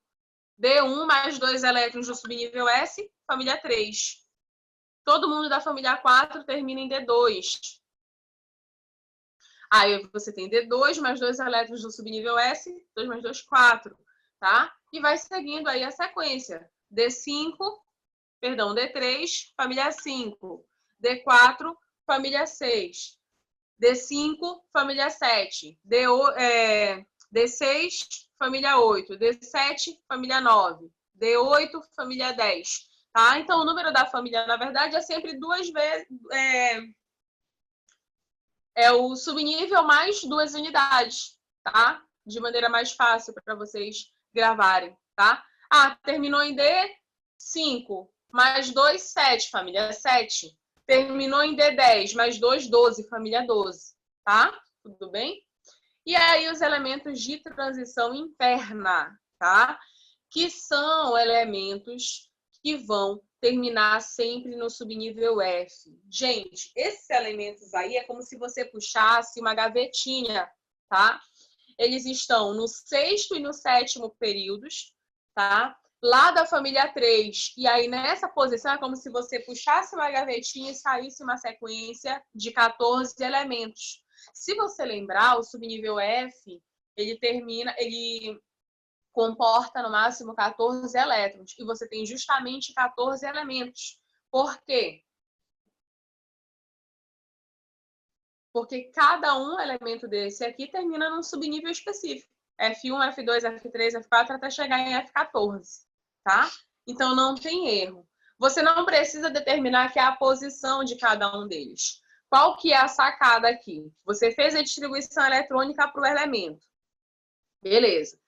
D1 mais 2 elétrons do subnível S, família 3. Todo mundo da família 4 termina em D2. Aí você tem D2 mais 2 elétrons do subnível S, 2 mais 2, 4. Tá? E vai seguindo aí a sequência. D3, família 5. D4, família 6. D5, família 7. D6, família 8. D7, família 9. D8, família 10. Tá? Então, o número da família, na verdade, é sempre 2 vezes... É o subnível mais 2 unidades, tá? De maneira mais fácil para vocês gravarem, tá? Ah, terminou em D, 5. Mais 2, 7, família 7. Terminou em D10, mais 2, 12, família 12, tá? Tudo bem? E aí os elementos de transição interna, tá? Que são elementos que vão terminar sempre no subnível F. Gente, esses elementos aí é como se você puxasse uma gavetinha, tá? Eles estão no 6º e no 7º períodos, tá? Lá da família 3. E aí, nessa posição, é como se você puxasse uma gavetinha e saísse uma sequência de 14 elementos. Se você lembrar, o subnível F, ele comporta no máximo 14 elétrons. E você tem justamente 14 elementos. Por quê? Porque cada um elemento desse aqui termina num subnível específico. F1, F2, F3, F4, até chegar em F14, tá? Então, não tem erro. Você não precisa determinar que é a posição de cada um deles. Qual que é a sacada aqui? Você fez a distribuição eletrônica para o elemento. Beleza.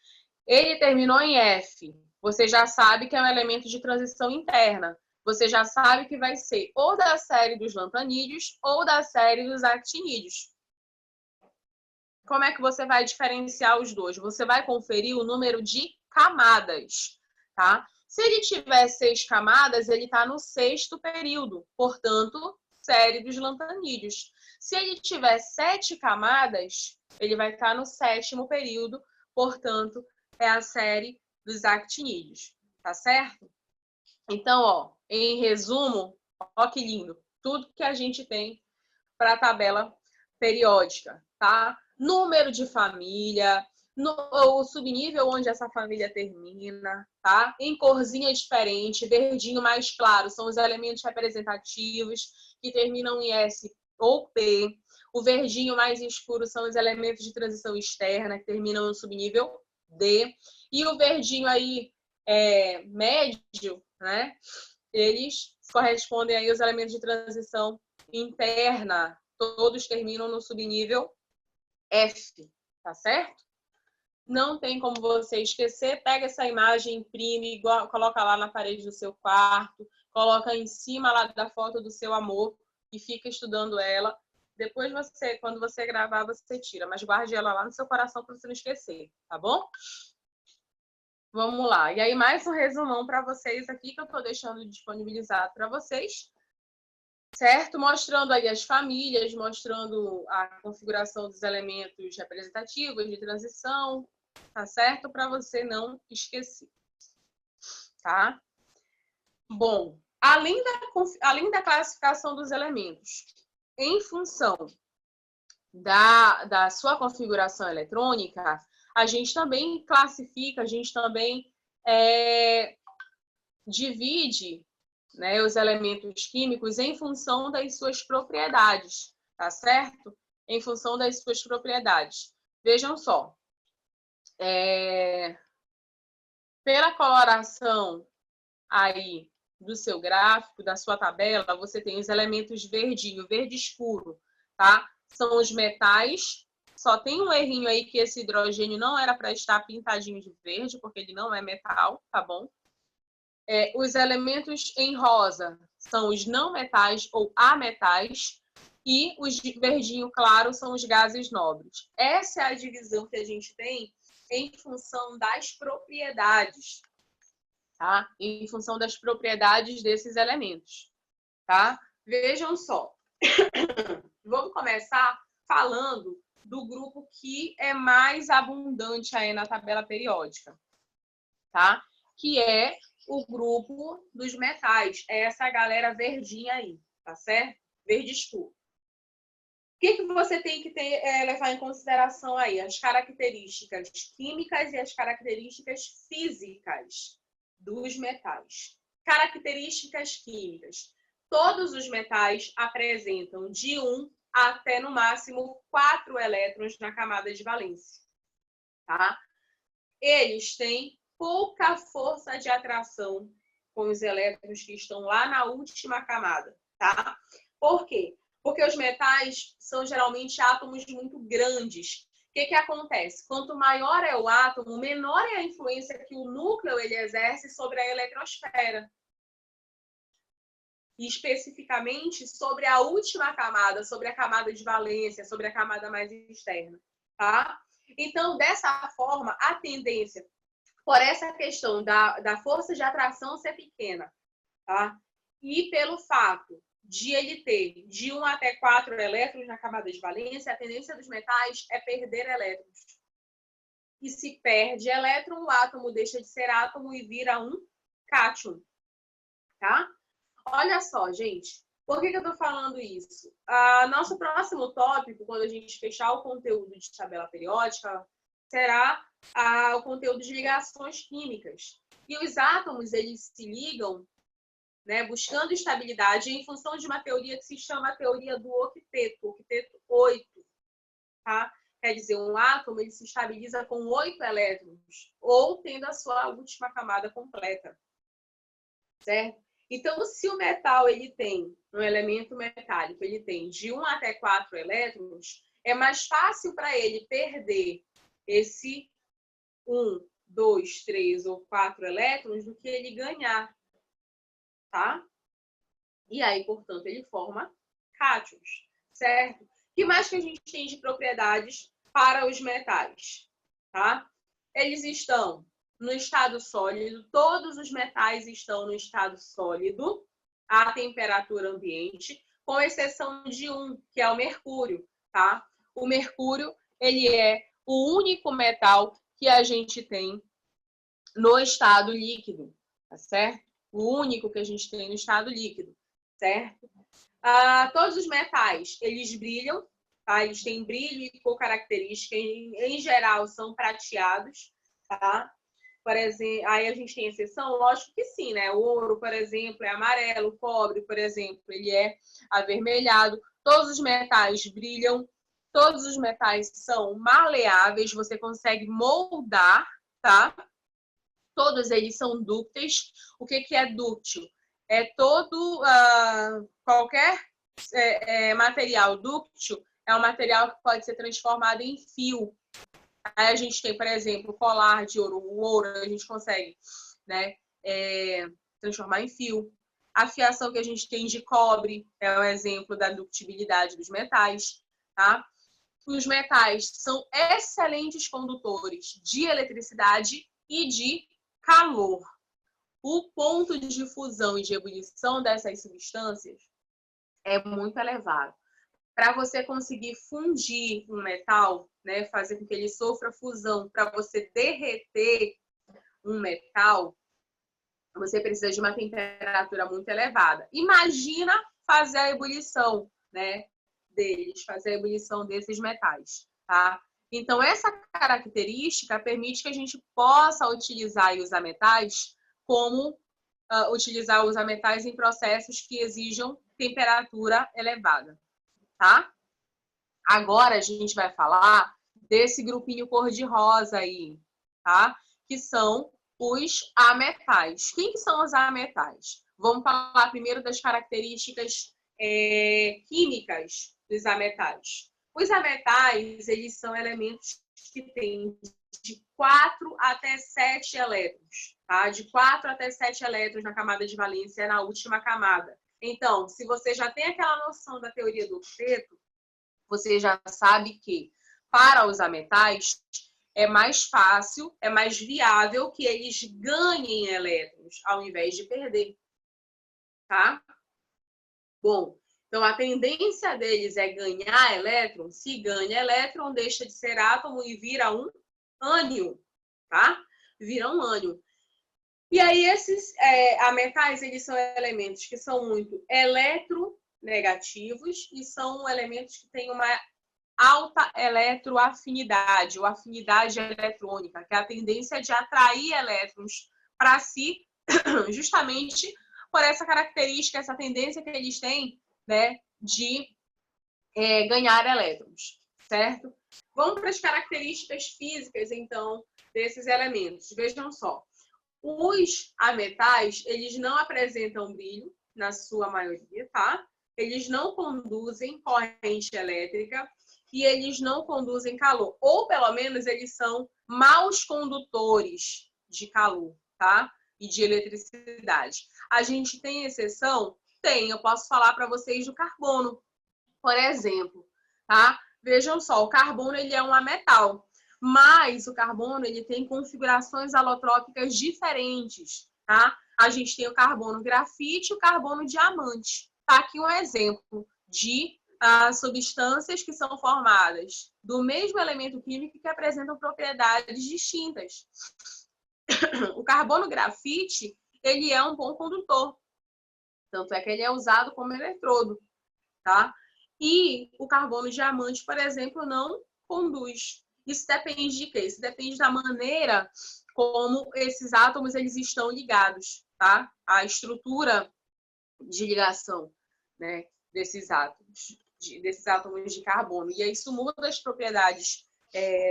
Ele terminou em F. Você já sabe que é um elemento de transição interna. Você já sabe que vai ser ou da série dos lantanídeos ou da série dos actinídeos. Como é que você vai diferenciar os dois? Você vai conferir o número de camadas, tá? Se ele tiver 6 camadas, ele está no 6º período, portanto, série dos lantanídeos. Se ele tiver 7 camadas, ele vai estar no 7º período, portanto, é a série dos actinídeos, tá certo? Então, ó, em resumo, ó que lindo, tudo que a gente tem para a tabela periódica, tá? Número de família, o subnível onde essa família termina, tá? Em corzinha diferente, verdinho mais claro, são os elementos representativos que terminam em S ou P. O verdinho mais escuro são os elementos de transição externa que terminam no subnível D. E o verdinho aí médio, né? Eles correspondem aí aos elementos de transição interna. Todos terminam no subnível F, tá certo? Não tem como você esquecer. Pega essa imagem, imprime, coloca lá na parede do seu quarto, coloca em cima lá da foto do seu amor e fica estudando ela. Depois você, quando você gravar, você tira, mas guarde ela lá no seu coração para você não esquecer, tá bom? Vamos lá. E aí, mais um resumão para vocês aqui que eu estou deixando disponibilizado para vocês. Certo? Mostrando aí as famílias, mostrando a configuração dos elementos representativos de transição, tá certo? Para você não esquecer, tá? Bom, além da classificação dos elementos, em função da sua configuração eletrônica, a gente também classifica, a gente também divide, né, os elementos químicos em função das suas propriedades, tá certo? Em função das suas propriedades. Vejam só, pela coloração aí do seu gráfico, da sua tabela, você tem os elementos verdinho, verde escuro, tá? São os metais. Só tem um errinho aí que esse hidrogênio não era para estar pintadinho de verde, porque ele não é metal, tá bom? Os elementos em rosa são os não metais ou ametais e os de verdinho claro são os gases nobres. Essa é a divisão que a gente tem em função das propriedades, tá? Em função das propriedades desses elementos, tá? Vejam só. Vamos começar falando do grupo que é mais abundante aí na tabela periódica, tá? Que é o grupo dos metais. É essa galera verdinha aí, tá certo? Verde escuro. O que você tem que levar em consideração aí? As características químicas e as características físicas dos metais. Características químicas. Todos os metais apresentam de 1 até, no máximo, 4 elétrons na camada de valência. Tá? Eles têm pouca força de atração com os elétrons que estão lá na última camada, tá? Por quê? Porque os metais são geralmente átomos muito grandes. O que acontece? Quanto maior é o átomo, menor é a influência que o núcleo ele exerce sobre a eletrosfera. E especificamente sobre a última camada, sobre a camada de valência, sobre a camada mais externa, tá? Então, dessa forma, a tendência, por essa questão da força de atração ser pequena, tá? E pelo fato de ele ter de 1 até 4 elétrons na camada de valência, a tendência dos metais é perder elétrons. E se perde elétron, o átomo deixa de ser átomo e vira um cátion, tá? Olha só, gente, por que eu tô falando isso? Nosso próximo tópico, quando a gente fechar o conteúdo de tabela periódica, será o conteúdo de ligações químicas. E os átomos, eles se ligam, né, buscando estabilidade em função de uma teoria que se chama a teoria do octeto 8, tá? Quer dizer, um átomo ele se estabiliza com 8 elétrons, ou tendo a sua última camada completa, certo? Então, se o metal ele tem, um elemento metálico, ele tem de 1 até 4 elétrons, é mais fácil para ele perder esse 1, 2, 3 ou 4 elétrons do que ele ganhar, tá? E aí, portanto, ele forma cátions, certo? O que mais que a gente tem de propriedades para os metais, tá? Eles estão no estado sólido, todos os metais estão no estado sólido, à temperatura ambiente, com exceção de um, que é o mercúrio, tá? O mercúrio, ele é o único metal que a gente tem no estado líquido, tá certo? O único que a gente tem no estado líquido, certo? Todos os metais, eles brilham, tá? Eles têm brilho e cor característica, em geral são prateados, tá? Por exemplo, aí a gente tem exceção? Lógico que sim, né? O ouro, por exemplo, é amarelo, o cobre, por exemplo, ele é avermelhado. Todos os metais brilham, todos os metais são maleáveis, você consegue moldar, tá? Todos eles são dúcteis. O que é dúctil? É todo, qualquer material dúctil é um material que pode ser transformado em fio. Aí a gente tem, por exemplo, o colar de ouro. O ouro a gente consegue, né, transformar em fio. A fiação que a gente tem de cobre é um exemplo da ductibilidade dos metais, tá? Os metais são excelentes condutores de eletricidade e de calor. O ponto de fusão e de ebulição dessas substâncias é muito elevado. Para você conseguir fundir um metal, né, fazer com que ele sofra fusão, para você derreter um metal, você precisa de uma temperatura muito elevada. Imagina fazer a ebulição, né, deles, fazer a ebulição desses metais, tá? Então, essa característica permite que a gente possa utilizar e usar metais como usar metais em processos que exijam temperatura elevada, tá? Agora a gente vai falar desse grupinho cor-de-rosa aí, tá? Que são os ametais. Quem que são os ametais? Vamos falar primeiro das características químicas dos ametais. Os ametais, eles são elementos que têm de 4 até 7 elétrons, tá? De 4 até 7 elétrons na camada de valência, na última camada. Então, se você já tem aquela noção da teoria do octeto, você já sabe que para os ametais é mais fácil, é mais viável que eles ganhem elétrons ao invés de perder, tá? Bom, então a tendência deles é ganhar elétron. Se ganha elétron, deixa de ser átomo e vira um ânion, tá? Vira um ânion. E aí esses ametais, eles são elementos que são muito eletronegativos e são elementos que têm uma alta eletroafinidade, ou afinidade eletrônica, que é a tendência de atrair elétrons para si, justamente por essa característica, essa tendência que eles têm, né, de ganhar elétrons, certo? Vamos para as características físicas, então, desses elementos. Vejam só. Os ametais, eles não apresentam brilho, na sua maioria, tá? Eles não conduzem corrente elétrica e eles não conduzem calor. Ou, pelo menos, eles são maus condutores de calor, tá? E de eletricidade. A gente tem exceção? Tem. Eu posso falar para vocês do carbono, por exemplo, tá? Vejam só, o carbono, ele é um ametal. Mas o carbono, ele tem configurações alotrópicas diferentes, tá? A gente tem o carbono grafite e o carbono diamante. Tá aqui um exemplo de substâncias que são formadas do mesmo elemento químico que apresentam propriedades distintas. O carbono grafite, ele é um bom condutor. Tanto é que ele é usado como eletrodo, tá? E o carbono diamante, por exemplo, não conduz. Isso depende de quê? Isso depende da maneira como esses átomos eles estão ligados, tá? A estrutura de ligação, né, desses átomos de carbono. E isso muda as propriedades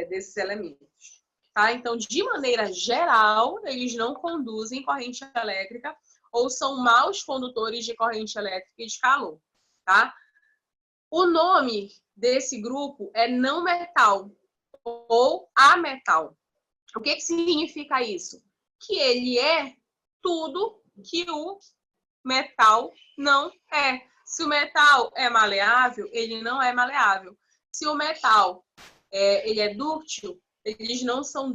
desses elementos. Tá? Então, de maneira geral, eles não conduzem corrente elétrica ou são maus condutores de corrente elétrica e de calor. Tá? O nome desse grupo é não metal ou ametal. O que significa isso? Que ele é tudo que o metal não é. Se o metal é maleável, ele não é maleável. Se o metal ele é dúctil, eles não são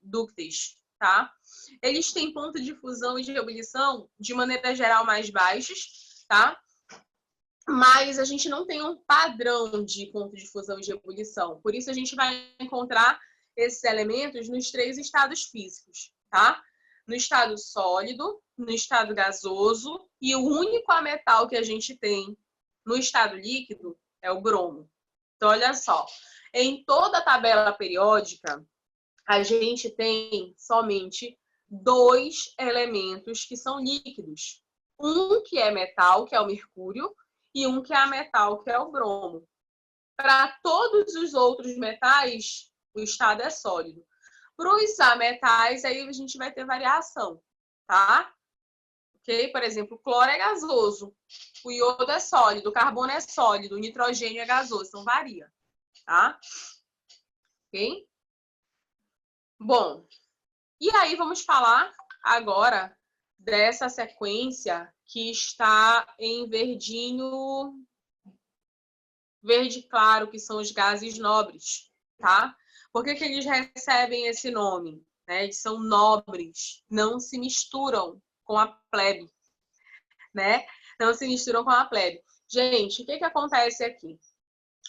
dúcteis, tá? Eles têm ponto de fusão e de ebulição, de maneira geral, mais baixos, tá? Mas a gente não tem um padrão de ponto de fusão e de ebulição. Por isso, a gente vai encontrar esses elementos nos 3 estados físicos, tá? No estado sólido, no estado gasoso, e o único ametal que a gente tem no estado líquido é o bromo. Então, olha só, em toda a tabela periódica, a gente tem somente 2 elementos que são líquidos. Um que é metal, que é o mercúrio, e um que é ametal, que é o bromo. Para todos os outros metais, o estado é sólido. Para os ametais, aí a gente vai ter variação, tá? Ok? Por exemplo, o cloro é gasoso, o iodo é sólido, o carbono é sólido, o nitrogênio é gasoso, então varia, tá? Ok? Bom, e aí vamos falar agora dessa sequência que está em verdinho, verde claro, que são os gases nobres, tá? Por que eles recebem esse nome? Né? Eles são nobres, não se misturam com a plebe, né? Não se misturam com a plebe. Gente, o que acontece aqui?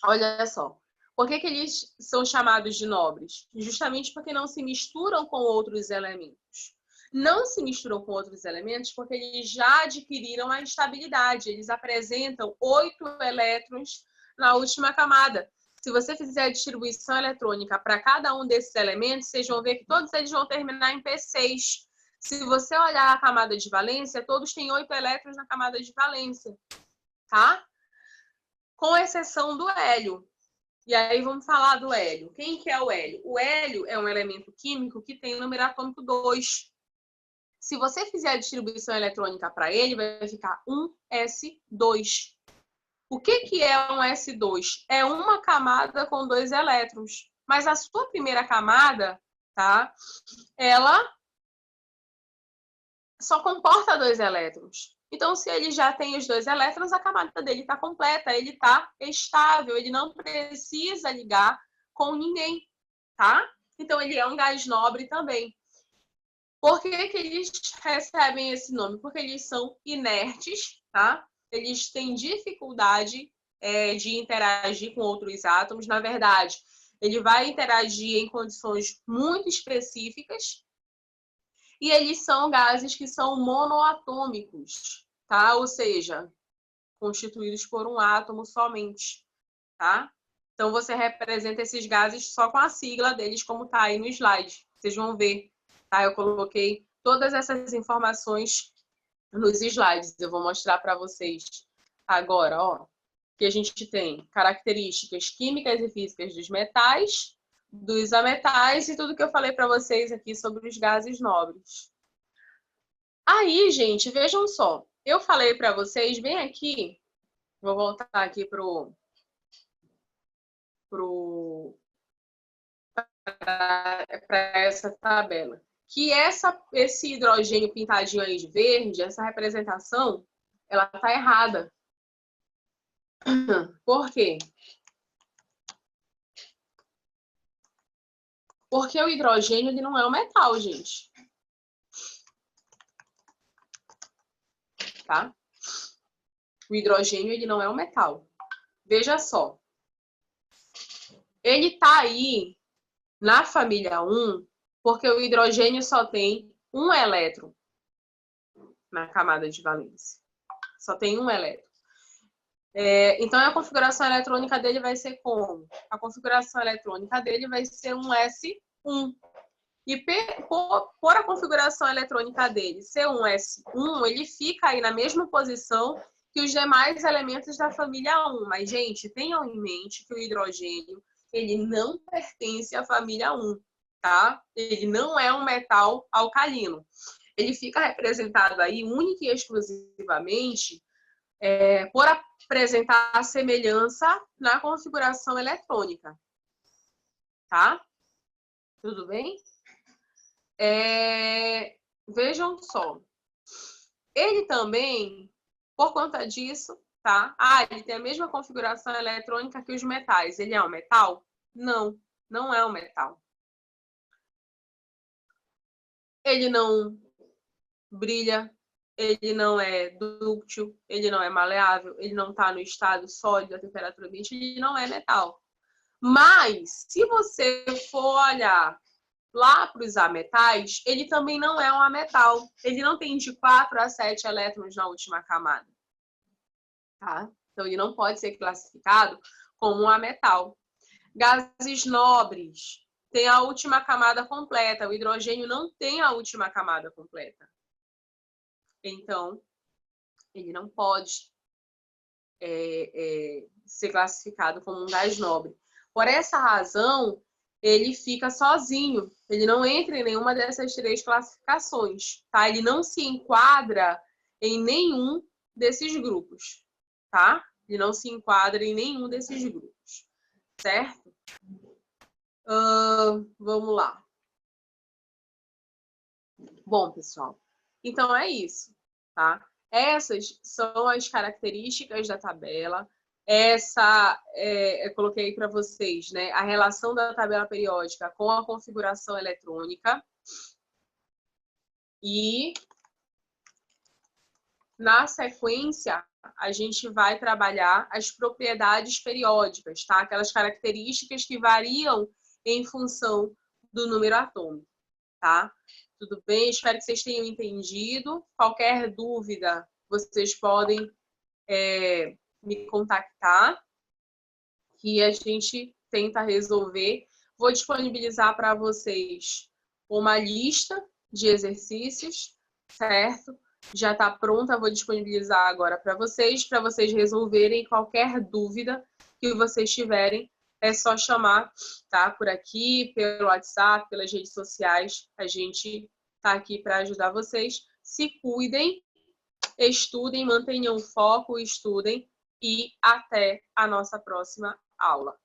Olha só. Por que eles são chamados de nobres? Justamente porque não se misturam com outros elementos. Não se misturam com outros elementos porque eles já adquiriram a estabilidade. Eles apresentam 8 elétrons na última camada. Se você fizer a distribuição eletrônica para cada um desses elementos, vocês vão ver que todos eles vão terminar em P6. Se você olhar a camada de valência, todos têm 8 elétrons na camada de valência, tá? Com exceção do hélio. E aí vamos falar do hélio. Quem que é o hélio? O hélio é um elemento químico que tem número atômico 2. Se você fizer a distribuição eletrônica para ele, vai ficar 1s2. O que é um S2? É uma camada com 2 elétrons. Mas a sua primeira camada, tá? Ela só comporta 2 elétrons. Então, se ele já tem os 2 elétrons, a camada dele está completa, ele está estável, ele não precisa ligar com ninguém, tá? Então, ele é um gás nobre também. Por que eles recebem esse nome? Porque eles são inertes, tá? Eles têm dificuldade de interagir com outros átomos. Na verdade, ele vai interagir em condições muito específicas. E eles são gases que são monoatômicos, tá? Ou seja, constituídos por um átomo somente, tá? Então, você representa esses gases só com a sigla deles, como está aí no slide. Vocês vão ver, tá? Eu coloquei todas essas informações nos slides. Eu vou mostrar para vocês agora, ó. Que a gente tem características químicas e físicas dos metais, dos ametais e tudo que eu falei para vocês aqui sobre os gases nobres. Aí, gente, vejam só. Eu falei para vocês, bem aqui, vou voltar aqui para essa tabela. Que esse hidrogênio pintadinho aí de verde, essa representação, ela tá errada. Por quê? Porque o hidrogênio ele não é um metal, gente. Tá? O hidrogênio ele não é um metal. Veja só. Ele tá aí na família 1 porque o hidrogênio só tem um elétron na camada de valência. Só tem um elétron. Então, a configuração eletrônica dele vai ser como? A configuração eletrônica dele vai ser um S1. E por a configuração eletrônica dele ser um S1, ele fica aí na mesma posição que os demais elementos da família 1. Mas, gente, tenham em mente que o hidrogênio ele não pertence à família 1, tá? Ele não é um metal alcalino. Ele fica representado aí única e exclusivamente por apresentar a semelhança na configuração eletrônica. Tá? Tudo bem? Vejam só. Ele também, por conta disso, tá? Ele tem a mesma configuração eletrônica que os metais. Ele é um metal? Não, não é um metal. Ele não brilha, ele não é dúctil, ele não é maleável, ele não está no estado sólido, a temperatura ambiente, ele não é metal. Mas, se você for olhar lá para os ametais, ele também não é um ametal. Ele não tem de 4 a 7 elétrons na última camada. Tá? Então, ele não pode ser classificado como um ametal. Gases nobres têm a última camada completa. O hidrogênio não tem a última camada completa. Então, ele não pode ser classificado como um gás nobre. Por essa razão, ele fica sozinho. Ele não entra em nenhuma dessas 3 classificações. Tá? Ele não se enquadra em nenhum desses grupos. Tá? Ele não se enquadra em nenhum desses grupos. Certo? Vamos lá. Bom, pessoal, então é isso, tá? Essas são as características da tabela. Eu coloquei para vocês, né, a relação da tabela periódica com a configuração eletrônica. E na sequência, a gente vai trabalhar as propriedades periódicas, tá? Aquelas características que variam em função do número atômico, tá? Tudo bem? Espero que vocês tenham entendido. Qualquer dúvida, vocês podem me contactar, que a gente tenta resolver. Vou disponibilizar para vocês uma lista de exercícios, certo? Já está pronta, vou disponibilizar agora para vocês resolverem qualquer dúvida que vocês tiverem. É só chamar, tá? Por aqui, pelo WhatsApp, pelas redes sociais. A gente tá aqui para ajudar vocês. Se cuidem, estudem, mantenham o foco, estudem e até a nossa próxima aula.